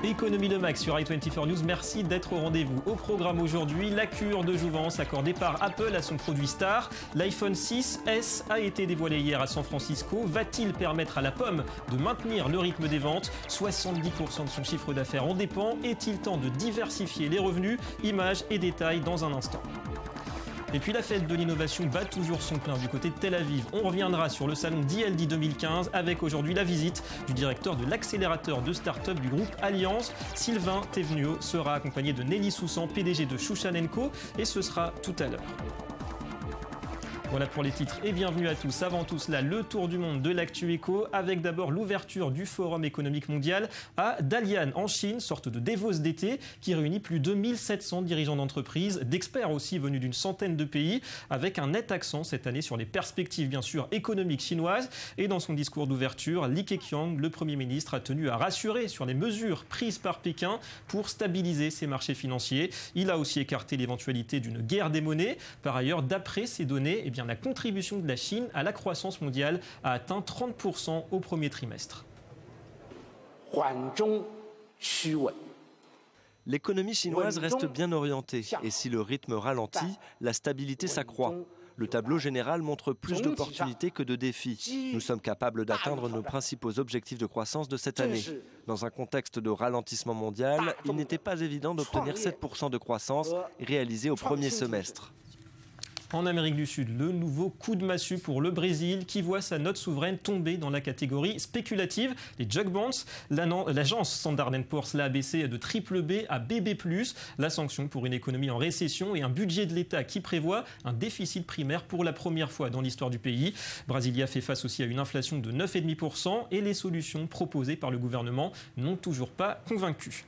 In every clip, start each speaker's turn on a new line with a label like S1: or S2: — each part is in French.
S1: Économie de Max sur i24 News, merci d'être au rendez-vous. Au programme aujourd'hui, la cure de jouvence accordée par Apple à son produit star. L'iPhone 6S a été dévoilé hier à San Francisco. Va-t-il permettre à la pomme de maintenir le rythme des ventes? 70% de son chiffre d'affaires en dépend. Est-il temps de diversifier les revenus? Images et détails dans un instant. Et puis la fête de l'innovation bat toujours son plein du côté de Tel Aviv. On reviendra sur le salon DLD 2015 avec aujourd'hui la visite du directeur de l'accélérateur de start-up du groupe Alliance. Sylvain Thévenot sera accompagné de Nelly Soussan, PDG de Shushan & Co. Et ce sera tout à l'heure. Voilà pour les titres et bienvenue à tous. Avant tout cela, le tour du monde de l'actu éco avec d'abord l'ouverture du Forum économique mondial à Dalian en Chine, sorte de Davos d'été qui réunit plus de 1700 dirigeants d'entreprises, d'experts aussi venus d'une centaine de pays avec un net accent cette année sur les perspectives bien sûr économiques chinoises. Et dans son discours d'ouverture, Li Keqiang, le Premier ministre, a tenu à rassurer sur les mesures prises par Pékin pour stabiliser ses marchés financiers. Il a aussi écarté l'éventualité d'une guerre des monnaies. Par ailleurs, d'après ces données, la contribution de la Chine à la croissance mondiale a atteint 30% au premier trimestre.
S2: L'économie chinoise reste bien orientée et si le rythme ralentit, la stabilité s'accroît. Le tableau général montre plus d'opportunités que de défis. Nous sommes capables d'atteindre nos principaux objectifs de croissance de cette année. Dans un contexte de ralentissement mondial, il n'était pas évident d'obtenir 7% de croissance réalisée au premier semestre.
S1: En Amérique du Sud, le nouveau coup de massue pour le Brésil qui voit sa note souveraine tomber dans la catégorie spéculative. Les jug bonds, l'agence Standard & Poor's l'a abaissé de triple B à BB+. La sanction pour une économie en récession et un budget de l'État qui prévoit un déficit primaire pour la première fois dans l'histoire du pays. Brasilia fait face aussi à une inflation de 9,5% et les solutions proposées par le gouvernement n'ont toujours pas convaincu.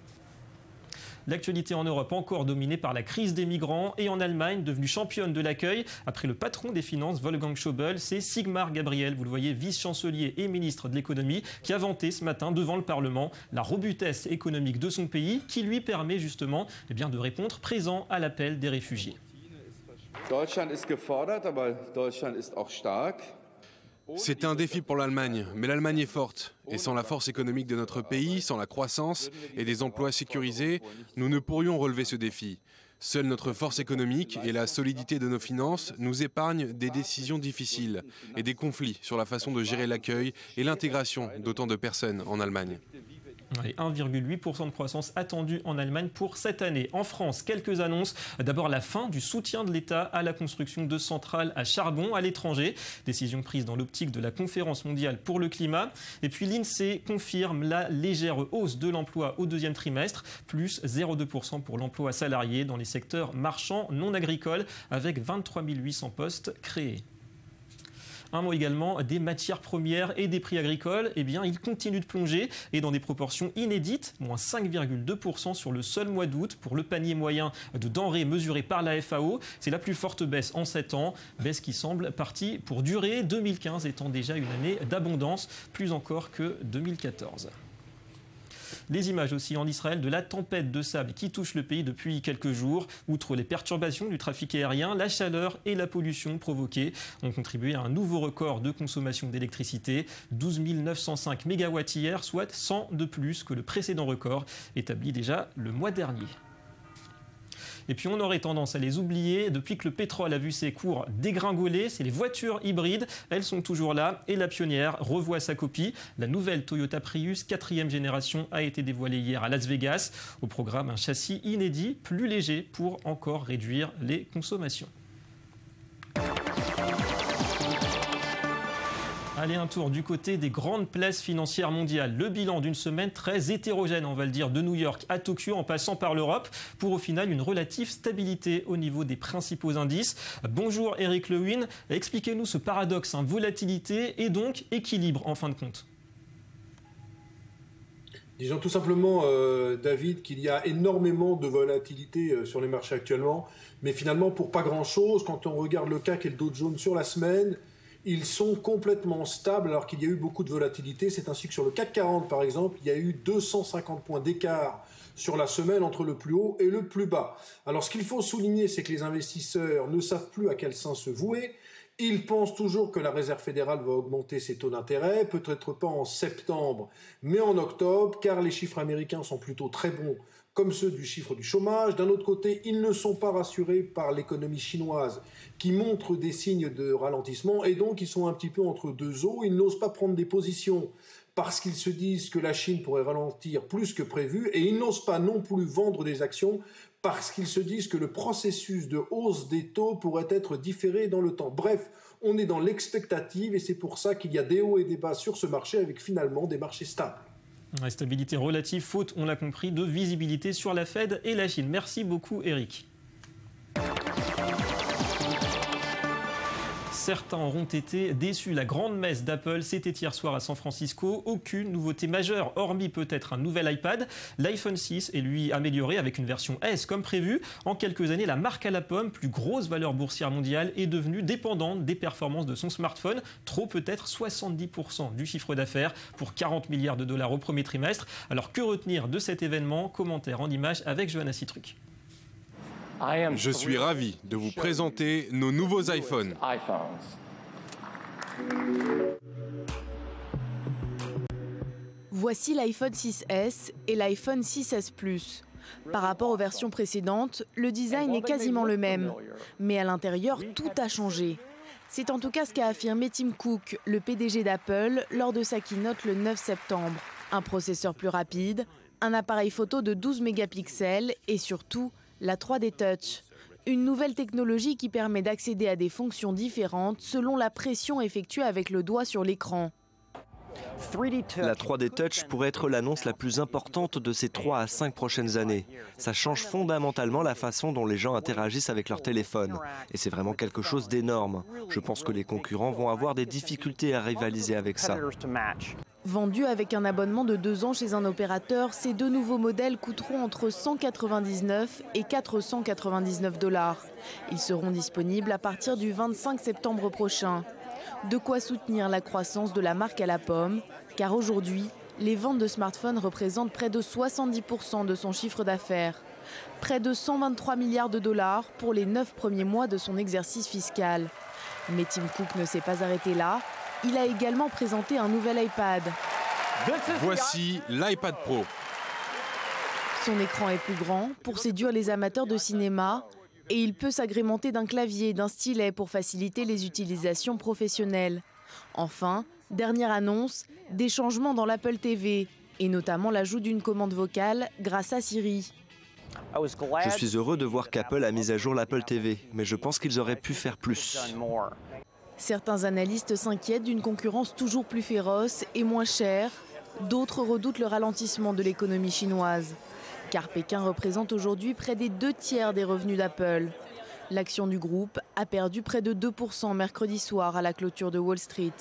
S1: L'actualité en Europe encore dominée par la crise des migrants et en Allemagne, devenue championne de l'accueil. Après le patron des finances, Wolfgang Schäuble, c'est Sigmar Gabriel, vous le voyez, vice-chancelier et ministre de l'économie, qui a vanté ce matin devant le Parlement la robustesse économique de son pays qui lui permet justement de répondre présent à l'appel des réfugiés.
S3: Deutschland ist gefordert, aber Deutschland ist auch stark.
S4: C'est un défi pour l'Allemagne, mais l'Allemagne est forte. Et sans la force économique de notre pays, sans la croissance et des emplois sécurisés, nous ne pourrions relever ce défi. Seule notre force économique et la solidité de nos finances nous épargnent des décisions difficiles et des conflits sur la façon de gérer l'accueil et l'intégration d'autant de personnes en Allemagne.
S1: Et 1,8% de croissance attendue en Allemagne pour cette année. En France, quelques annonces. D'abord, la fin du soutien de l'État à la construction de centrales à charbon à l'étranger. Décision prise dans l'optique de la conférence mondiale pour le climat. Et puis l'INSEE confirme la légère hausse de l'emploi au deuxième trimestre, plus 0,2% pour l'emploi salarié dans les secteurs marchands non agricoles, avec 23 800 postes créés. Un mot également des matières premières et des prix agricoles. Ils continuent de plonger et dans des proportions inédites, moins 5,2% sur le seul mois d'août pour le panier moyen de denrées mesuré par la FAO. C'est la plus forte baisse en 7 ans, baisse qui semble partie pour durer, 2015 étant déjà une année d'abondance, plus encore que 2014. Les images aussi en Israël de la tempête de sable qui touche le pays depuis quelques jours. Outre les perturbations du trafic aérien, la chaleur et la pollution provoquées ont contribué à un nouveau record de consommation d'électricité. 12 905 MW hier, soit 100 de plus que le précédent record établi déjà le mois dernier. Et puis on aurait tendance à les oublier depuis que le pétrole a vu ses cours dégringoler. C'est les voitures hybrides, elles sont toujours là et la pionnière revoit sa copie. La nouvelle Toyota Prius 4e génération a été dévoilée hier à Las Vegas. Au programme, un châssis inédit, plus léger pour encore réduire les consommations. Allez, un tour du côté des grandes places financières mondiales. Le bilan d'une semaine très hétérogène, on va le dire, de New York à Tokyo en passant par l'Europe, pour au final une relative stabilité au niveau des principaux indices. Bonjour Eric Lewin, expliquez-nous ce paradoxe, volatilité et donc équilibre en fin de compte.
S5: Disons tout simplement, David, qu'il y a énormément de volatilité sur les marchés actuellement, mais finalement pour pas grand-chose. Quand on regarde le CAC et le Dow Jones sur la semaine, ils sont complètement stables alors qu'il y a eu beaucoup de volatilité. C'est ainsi que sur le CAC 40, par exemple, il y a eu 250 points d'écart sur la semaine entre le plus haut et le plus bas. Alors ce qu'il faut souligner, c'est que les investisseurs ne savent plus à quel sein se vouer. Ils pensent toujours que la Réserve fédérale va augmenter ses taux d'intérêt, peut-être pas en septembre, mais en octobre, car les chiffres américains sont plutôt très bons, comme ceux du chiffre du chômage. D'un autre côté, ils ne sont pas rassurés par l'économie chinoise, qui montre des signes de ralentissement, et donc ils sont un petit peu entre deux eaux. Ils n'osent pas prendre des positions parce qu'ils se disent que la Chine pourrait ralentir plus que prévu, et ils n'osent pas non plus vendre des actions parce qu'ils se disent que le processus de hausse des taux pourrait être différé dans le temps. Bref, on est dans l'expectative, et c'est pour ça qu'il y a des hauts et des bas sur ce marché, avec finalement des marchés stables.
S1: La stabilité relative, faute, on l'a compris, de visibilité sur la Fed et la Chine. Merci beaucoup, Eric. Certains auront été déçus. La grande messe d'Apple, c'était hier soir à San Francisco. Aucune nouveauté majeure, hormis peut-être un nouvel iPad. L'iPhone 6 est lui amélioré avec une version S comme prévu. En quelques années, la marque à la pomme, plus grosse valeur boursière mondiale, est devenue dépendante des performances de son smartphone. Trop peut-être 70% du chiffre d'affaires pour 40 milliards de dollars au premier trimestre. Alors que retenir de cet événement? Commentaire en images avec Johanna Citruc.
S4: Je suis ravi de vous présenter nos nouveaux iPhones.
S6: Voici l'iPhone 6S et l'iPhone 6S Plus. Par rapport aux versions précédentes, le design est quasiment le même. Mais à l'intérieur, tout a changé. C'est en tout cas ce qu'a affirmé Tim Cook, le PDG d'Apple, lors de sa keynote le 9 septembre. Un processeur plus rapide, un appareil photo de 12 mégapixels et surtout, la 3D Touch, une nouvelle technologie qui permet d'accéder à des fonctions différentes selon la pression effectuée avec le doigt sur l'écran.
S2: La 3D Touch pourrait être l'annonce la plus importante de ces 3 à 5 prochaines années. Ça change fondamentalement la façon dont les gens interagissent avec leur téléphone. Et c'est vraiment quelque chose d'énorme. Je pense que les concurrents vont avoir des difficultés à rivaliser avec ça.
S6: Vendus avec un abonnement de 2 ans chez un opérateur, ces deux nouveaux modèles coûteront entre 199 et 499 $. Ils seront disponibles à partir du 25 septembre prochain. De quoi soutenir la croissance de la marque à la pomme, car aujourd'hui, les ventes de smartphones représentent près de 70% de son chiffre d'affaires. Près de 123 milliards de dollars pour les 9 premiers mois de son exercice fiscal. Mais Tim Cook ne s'est pas arrêté là. Il a également présenté un nouvel iPad.
S4: Voici l'iPad Pro.
S6: Son écran est plus grand pour séduire les amateurs de cinéma et il peut s'agrémenter d'un clavier et d'un stylet pour faciliter les utilisations professionnelles. Enfin, dernière annonce, des changements dans l'Apple TV et notamment l'ajout d'une commande vocale grâce à Siri.
S2: Je suis heureux de voir qu'Apple a mis à jour l'Apple TV, mais je pense qu'ils auraient pu faire plus.
S6: Certains analystes s'inquiètent d'une concurrence toujours plus féroce et moins chère. D'autres redoutent le ralentissement de l'économie chinoise. Car Pékin représente aujourd'hui près des 2/3 des revenus d'Apple. L'action du groupe a perdu près de 2% mercredi soir à la clôture de Wall Street.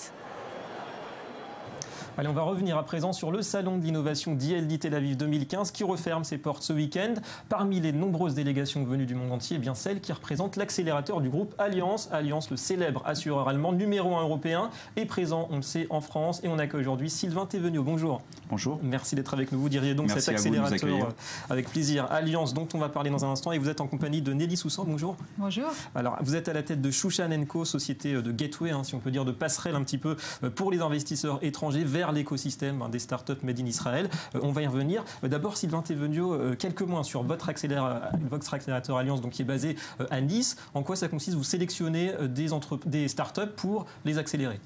S1: Allez, on va revenir à présent sur le salon d'innovation d'ILD Tel Aviv 2015 qui referme ses portes ce week-end. Parmi les nombreuses délégations venues du monde entier, eh bien celle qui représente l'accélérateur du groupe Allianz. Allianz, le célèbre assureur allemand numéro 1 européen, est présent, on le sait, en France. Et on accueille aujourd'hui Sylvain Thévenot. Bonjour.
S7: Bonjour.
S1: Merci d'être avec nous. Vous diriez donc cet accélérateur avec plaisir. Allianz, dont on va parler dans un instant. Et vous êtes en compagnie de Nelly Soussan. Bonjour.
S8: Bonjour.
S1: Alors, vous êtes à la tête de Shushan & Co, société de gateway, si on peut dire, de passerelle un petit peu pour les investisseurs étrangers vers l'écosystème des startups made in Israël. On va y revenir. D'abord, Sylvain Thévenot, quelques mots sur votre accélérateur Allianz, donc qui est basé à Nice. En quoi ça consiste? Vous sélectionnez des startups pour les accélérer?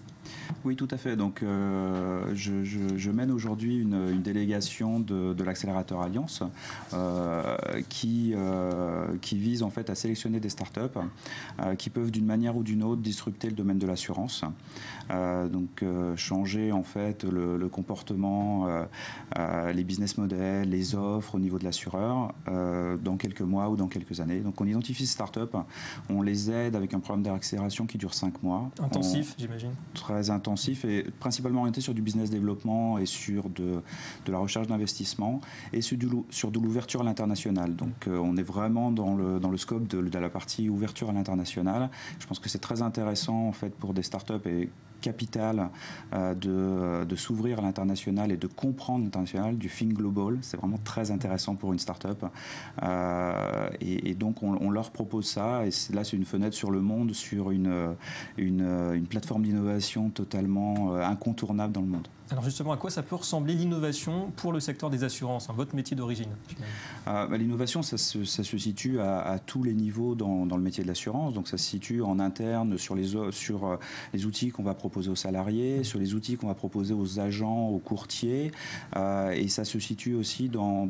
S7: Oui, tout à fait. Donc, je mène aujourd'hui une délégation de l'accélérateur Allianz qui vise en fait à sélectionner des startups qui peuvent d'une manière ou d'une autre disrupter le domaine de l'assurance. Donc, changer en fait le comportement, les business models, les offres au niveau de l'assureur dans quelques mois ou dans quelques années. Donc, on identifie ces startups, on les aide avec un programme d'accélération qui dure 5 mois.
S1: Intensif, j'imagine.
S7: Très intensif et principalement orienté sur du business développement et sur de la recherche d'investissement et sur de l'ouverture à l'international. Donc on est vraiment dans le scope de la partie ouverture à l'international. Je pense que c'est très intéressant en fait pour des startups et capital de s'ouvrir à l'international et de comprendre l'international, du Think Global. C'est vraiment très intéressant pour une start-up. Et donc, on leur propose ça. Et là, c'est une fenêtre sur le monde, sur une plateforme d'innovation totalement incontournable dans le monde.
S1: Alors justement, à quoi ça peut ressembler l'innovation pour le secteur des assurances, votre métier d'origine?
S7: L'innovation, ça se situe à tous les niveaux dans le métier de l'assurance. Donc ça se situe en interne sur les outils qu'on va proposer aux salariés, sur les outils qu'on va proposer aux agents, aux courtiers. Et ça se situe aussi dans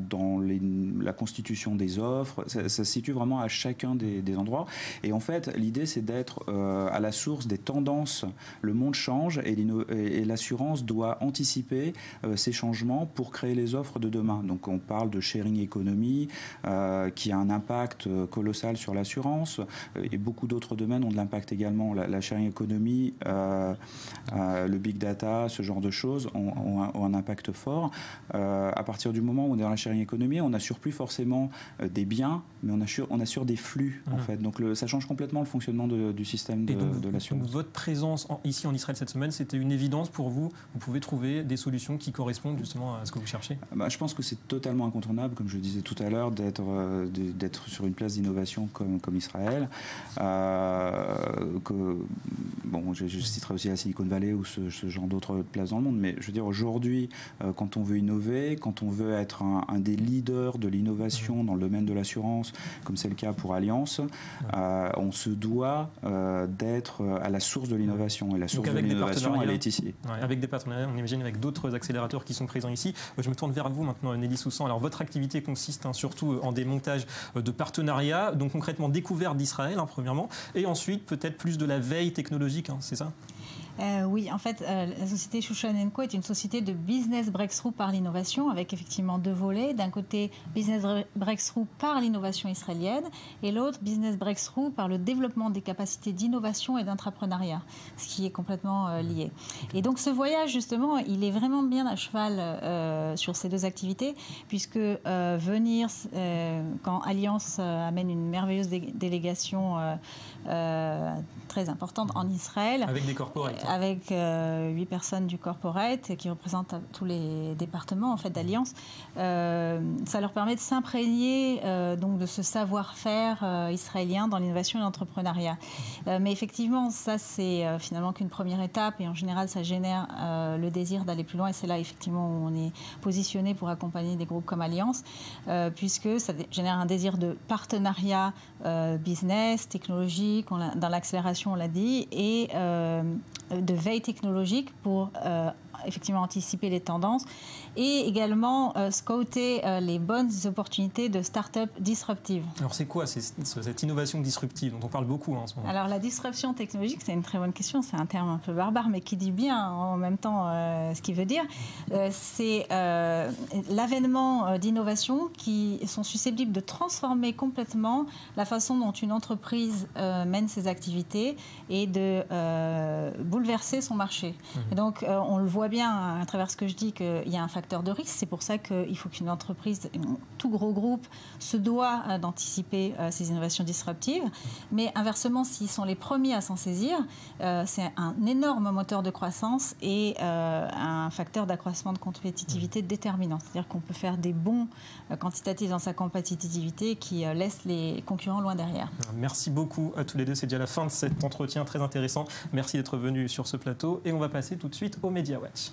S7: la constitution des offres. Ça se situe vraiment à chacun des endroits. Et en fait, l'idée, c'est d'être à la source des tendances. Le monde change et l'assurance doit anticiper ces changements pour créer les offres de demain. Donc on parle de sharing economy qui a un impact colossal sur l'assurance et beaucoup d'autres domaines ont de l'impact également. La sharing economy, le big data, ce genre de choses ont un impact fort. À partir du moment où on est dans la sharing economy, on n'assure plus forcément des biens, mais on assure des flux en fait. Donc ça change complètement le fonctionnement du système de l'assurance.
S1: Donc votre présence ici en Israël cette semaine, c'était une évidence pour vous? Vous pouvez trouver des solutions qui correspondent justement à ce que vous cherchez?
S7: Je pense que c'est totalement incontournable, comme je le disais tout à l'heure, d'être sur une place d'innovation comme Israël. Je citerai aussi la Silicon Valley ou ce genre d'autres places dans le monde, mais je veux dire aujourd'hui, quand on veut innover, quand on veut être un des leaders de l'innovation dans le domaine de l'assurance, comme c'est le cas pour Allianz, on se doit d'être à la source de l'innovation. Et la source de l'innovation, elle est ici.
S1: Avec des partenariats, on imagine, avec d'autres accélérateurs qui sont présents ici. Je me tourne vers vous maintenant, Nelly Soussan. Alors, votre activité consiste surtout en des montages de partenariats, donc concrètement découverte d'Israël, premièrement, et ensuite peut-être plus de la veille technologique, c'est ça?
S8: Oui, en fait, la société Shushan & Co est une société de business breakthrough par l'innovation, avec effectivement deux volets. D'un côté, business breakthrough par l'innovation israélienne, et l'autre, business breakthrough par le développement des capacités d'innovation et d'entrepreneuriat, ce qui est complètement lié. Et donc, ce voyage, justement, il est vraiment bien à cheval sur ces deux activités, puisque venir, quand Allianz amène une merveilleuse délégation très importante en Israël.
S1: Avec des corporates.
S8: Avec 8 personnes du corporate qui représentent tous les départements en fait, d'Allianz. Ça leur permet de s'imprégner donc de ce savoir-faire israélien dans l'innovation et l'entrepreneuriat. Mais effectivement, ça c'est finalement qu'une première étape et en général ça génère le désir d'aller plus loin et c'est là effectivement où on est positionné pour accompagner des groupes comme Allianz puisque ça génère un désir de partenariat business, technologique, dans l'accélération on l'a dit, et de veille technologique pour effectivement anticiper les tendances et également scouter les bonnes opportunités de start-up disruptives.
S1: Alors c'est quoi cette innovation disruptive dont on parle beaucoup en ce moment? Alors
S8: la disruption technologique, c'est une très bonne question, c'est un terme un peu barbare mais qui dit bien en même temps ce qu'il veut dire. C'est l'avènement d'innovations qui sont susceptibles de transformer complètement la façon dont une entreprise mène ses activités et de bouleverser son marché. Et donc on le voit bien à travers ce que je dis qu'il y a un facteur de risque. C'est pour ça qu'il faut qu'une entreprise, tout gros groupe, se doit d'anticiper ces innovations disruptives. Mais inversement, s'ils sont les premiers à s'en saisir, c'est un énorme moteur de croissance et un facteur d'accroissement de compétitivité déterminant. C'est-à-dire qu'on peut faire des bons quantitatifs dans sa compétitivité qui laissent les concurrents loin derrière.
S1: Merci beaucoup à tous les deux. C'est déjà la fin de cet entretien très intéressant. Merci d'être venus sur ce plateau. Et on va passer tout de suite au Media Watch.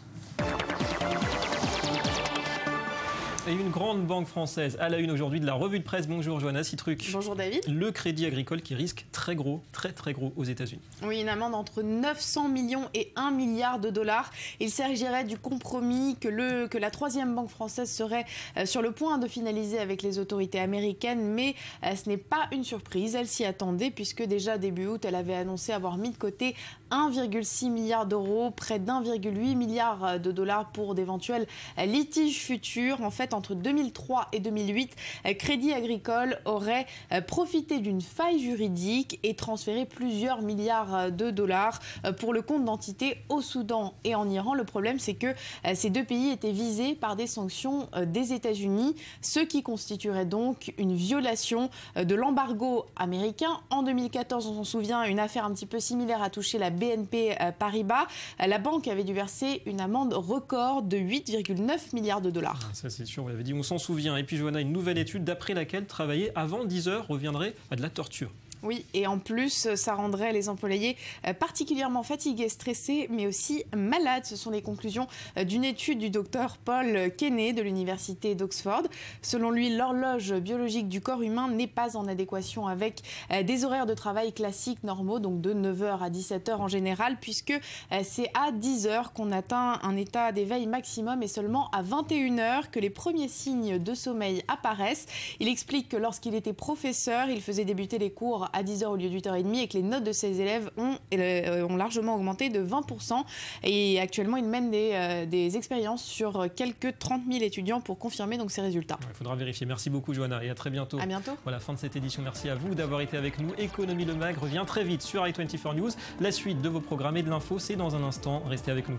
S1: Et une grande banque française à la une aujourd'hui de la revue de presse. Bonjour Johanna Citruc.
S9: Bonjour David.
S1: Le Crédit Agricole qui risque très très gros aux États-Unis.
S9: Oui, une amende entre 900 millions et 1 milliard de dollars. Il s'agirait du compromis que la troisième banque française serait sur le point de finaliser avec les autorités américaines. Mais ce n'est pas une surprise, elle s'y attendait puisque déjà début août, elle avait annoncé avoir mis de côté 1,6 milliard d'euros, près d'1,8 milliard de dollars pour d'éventuels litiges futurs. En fait, entre 2003 et 2008, Crédit Agricole aurait profité d'une faille juridique et transféré plusieurs milliards de dollars pour le compte d'entités au Soudan et en Iran. Le problème, c'est que ces deux pays étaient visés par des sanctions des États-Unis, ce qui constituerait donc une violation de l'embargo américain. En 2014, on s'en souvient, une affaire un petit peu similaire a touché la BNP Paribas. La banque avait dû verser une amende record de 8,9 milliards de dollars.
S1: Ça c'est sûr, vous l'avez dit, on s'en souvient. Et puis Johanna, une nouvelle étude d'après laquelle travailler avant 10 heures reviendrait à de la torture.
S9: Oui, et en plus, ça rendrait les employés particulièrement fatigués, stressés, mais aussi malades. Ce sont les conclusions d'une étude du docteur Paul Kenney de l'université d'Oxford. Selon lui, l'horloge biologique du corps humain n'est pas en adéquation avec des horaires de travail classiques normaux, donc de 9h à 17h en général, puisque c'est à 10h qu'on atteint un état d'éveil maximum et seulement à 21h que les premiers signes de sommeil apparaissent. Il explique que lorsqu'il était professeur, il faisait débuter les cours à 10h au lieu de 8h30 et que les notes de ses élèves ont largement augmenté de 20%. Et actuellement, il mène des expériences sur quelques 30 000 étudiants pour confirmer donc ces résultats.
S1: Il faudra vérifier. Merci beaucoup Johanna et à très bientôt.
S9: À bientôt.
S1: Voilà, fin de cette édition. Merci à vous d'avoir été avec nous. Économie Le Mag revient très vite sur i24 News. La suite de vos programmes et de l'info, c'est dans un instant. Restez avec nous.